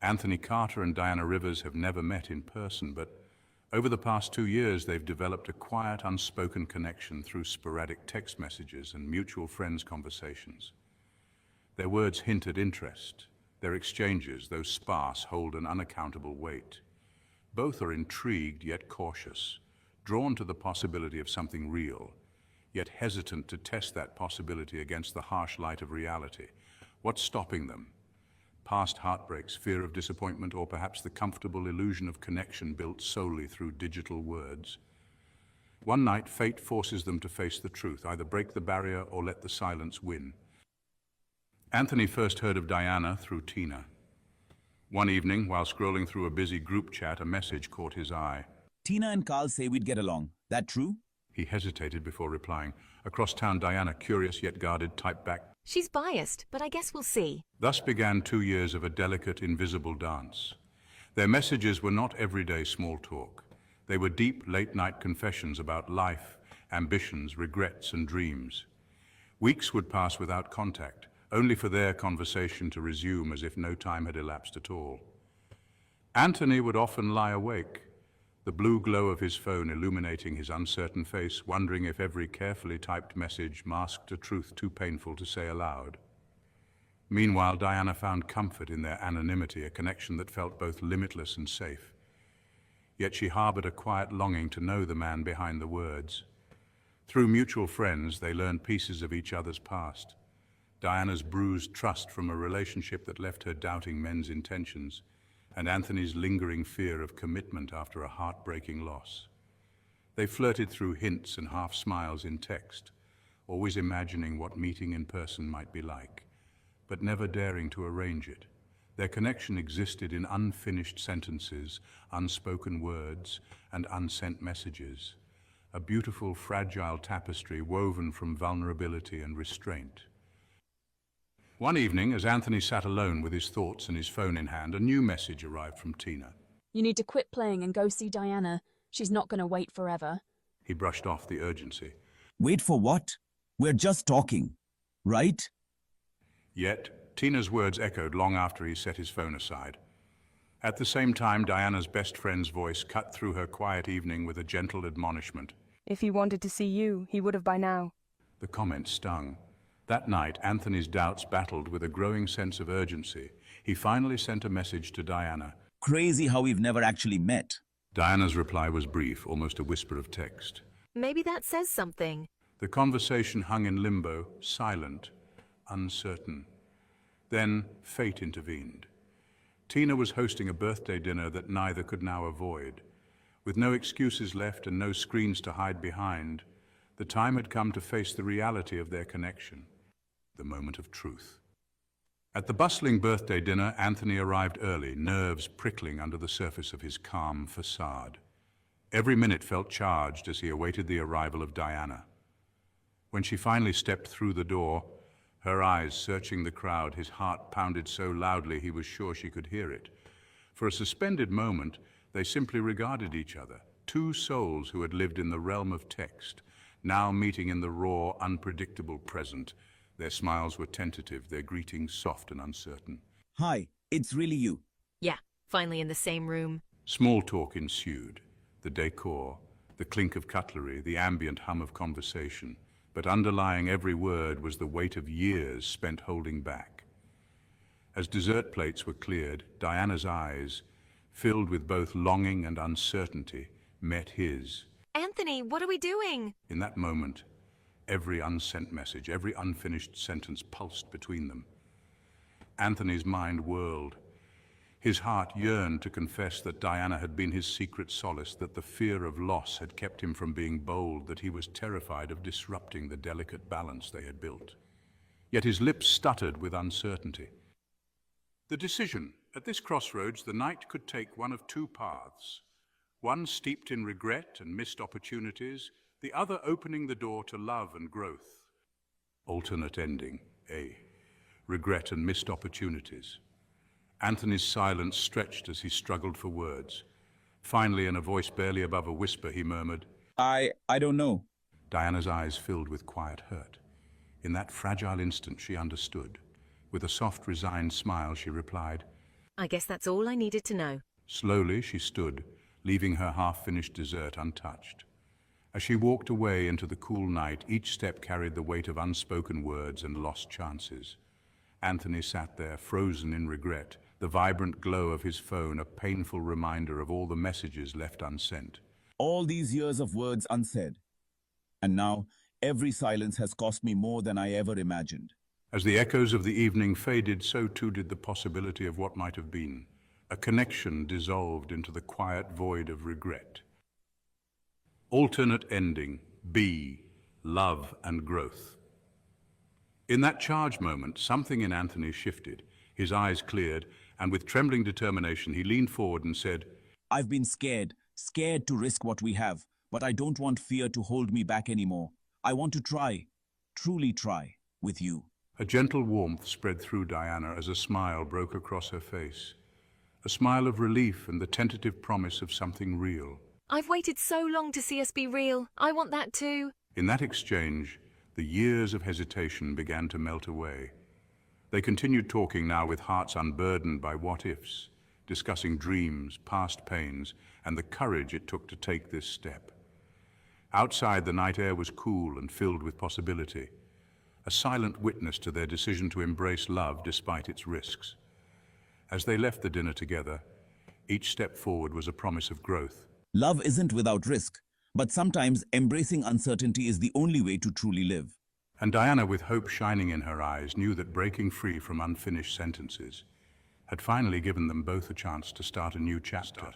Anthony Carter and Diana Rivers have never met in person, but over the past 2 years they've developed a quiet, unspoken connection through sporadic text messages and mutual friends' conversations. Their words hint at interest. Their exchanges, though sparse, hold an unaccountable weight. Both are intrigued yet cautious, drawn to the possibility of something real, yet hesitant to test that possibility against the harsh light of reality. What's stopping them? Past heartbreaks, fear of disappointment, or perhaps the comfortable illusion of connection built solely through digital words? One night, fate forces them to face the truth, either break the barrier or let the silence win. Anthony first heard of Diana through Tina. One evening, while scrolling through a busy group chat, a message caught his eye. Tina and Carl say we'd get along. That true? He hesitated before replying. Across town, Diana, curious yet guarded, typed back, She's biased, but I guess we'll see. Thus began 2 years of a delicate, invisible dance. Their messages were not everyday small talk. They were deep, late-night confessions about life, ambitions, regrets, and dreams. Weeks would pass without contact, only for their conversation to resume as if no time had elapsed at all. Anthony would often lie awake, the blue glow of his phone illuminating his uncertain face, wondering if every carefully typed message masked a truth too painful to say aloud. Meanwhile, Diana found comfort in their anonymity, a connection that felt both limitless and safe. Yet she harbored a quiet longing to know the man behind the words. Through mutual friends, they learned pieces of each other's past. Diana's bruised trust from a relationship that left her doubting men's intentions, and Anthony's lingering fear of commitment after a heartbreaking loss. They flirted through hints and half smiles in text, always imagining what meeting in person might be like, but never daring to arrange it. Their connection existed in unfinished sentences, unspoken words, and unsent messages, a beautiful, fragile tapestry woven from vulnerability and restraint. One evening, as Anthony sat alone with his thoughts and his phone in hand, a new message arrived from Tina. You need to quit playing and go see Diana. She's not going to wait forever. He brushed off the urgency. Wait for what? We're just talking, right? Yet, Tina's words echoed long after he set his phone aside. At the same time, Diana's best friend's voice cut through her quiet evening with a gentle admonishment. If he wanted to see you, he would have by now. The comment stung. That night, Anthony's doubts battled with a growing sense of urgency. He finally sent a message to Diana. Crazy how we've never actually met. Diana's reply was brief, almost a whisper of text. Maybe that says something. The conversation hung in limbo, silent, uncertain. Then fate intervened. Tina was hosting a birthday dinner that neither could now avoid. With no excuses left and no screens to hide behind, the time had come to face the reality of their connection. The moment of truth. At the bustling birthday dinner, Anthony arrived early, nerves prickling under the surface of his calm facade. Every minute felt charged as he awaited the arrival of Diana. When she finally stepped through the door, her eyes searching the crowd, his heart pounded so loudly he was sure she could hear it. For a suspended moment, they simply regarded each other, two souls who had lived in the realm of text, now meeting in the raw, unpredictable present. Their smiles were tentative, their greetings soft and uncertain. Hi, it's really you. Yeah, finally in the same room. Small talk ensued. The decor, the clink of cutlery, the ambient hum of conversation. But underlying every word was the weight of years spent holding back. As dessert plates were cleared, Diana's eyes, filled with both longing and uncertainty, met his. Anthony, what are we doing? In that moment, every unsent message, every unfinished sentence pulsed between them. Anthony's mind whirled. His heart yearned to confess that Diana had been his secret solace, that the fear of loss had kept him from being bold, that he was terrified of disrupting the delicate balance they had built. Yet his lips stuttered with uncertainty. The decision. At this crossroads, the night could take one of two paths. One steeped in regret and missed opportunities, the other opening the door to love and growth. Alternate ending, A. Regret and missed opportunities. Anthony's silence stretched as he struggled for words. Finally, in a voice barely above a whisper, he murmured, I don't know. Diana's eyes filled with quiet hurt. In that fragile instant, she understood. With a soft, resigned smile, she replied, I guess that's all I needed to know. Slowly she stood, leaving her half-finished dessert untouched. As she walked away into the cool night, each step carried the weight of unspoken words and lost chances. Anthony sat there, frozen in regret, the vibrant glow of his phone a painful reminder of all the messages left unsent. All these years of words unsaid. And now, every silence has cost me more than I ever imagined. As the echoes of the evening faded, so too did the possibility of what might have been. A connection dissolved into the quiet void of regret. Alternate ending, B, love and growth. In that charged moment, something in Anthony shifted. His eyes cleared, and with trembling determination, he leaned forward and said, I've been scared to risk what we have, but I don't want fear to hold me back anymore. I want to try, truly try, with you. A gentle warmth spread through Diana as a smile broke across her face. A smile of relief and the tentative promise of something real. I've waited so long to see us be real. I want that too. In that exchange, the years of hesitation began to melt away. They continued talking now with hearts unburdened by what-ifs, discussing dreams, past pains, and the courage it took to take this step. Outside, the night air was cool and filled with possibility, a silent witness to their decision to embrace love despite its risks. As they left the dinner together, each step forward was a promise of growth. Love isn't without risk, but sometimes embracing uncertainty is the only way to truly live. And Diana, with hope shining in her eyes, knew that breaking free from unfinished sentences had finally given them both a chance to start a new chapter.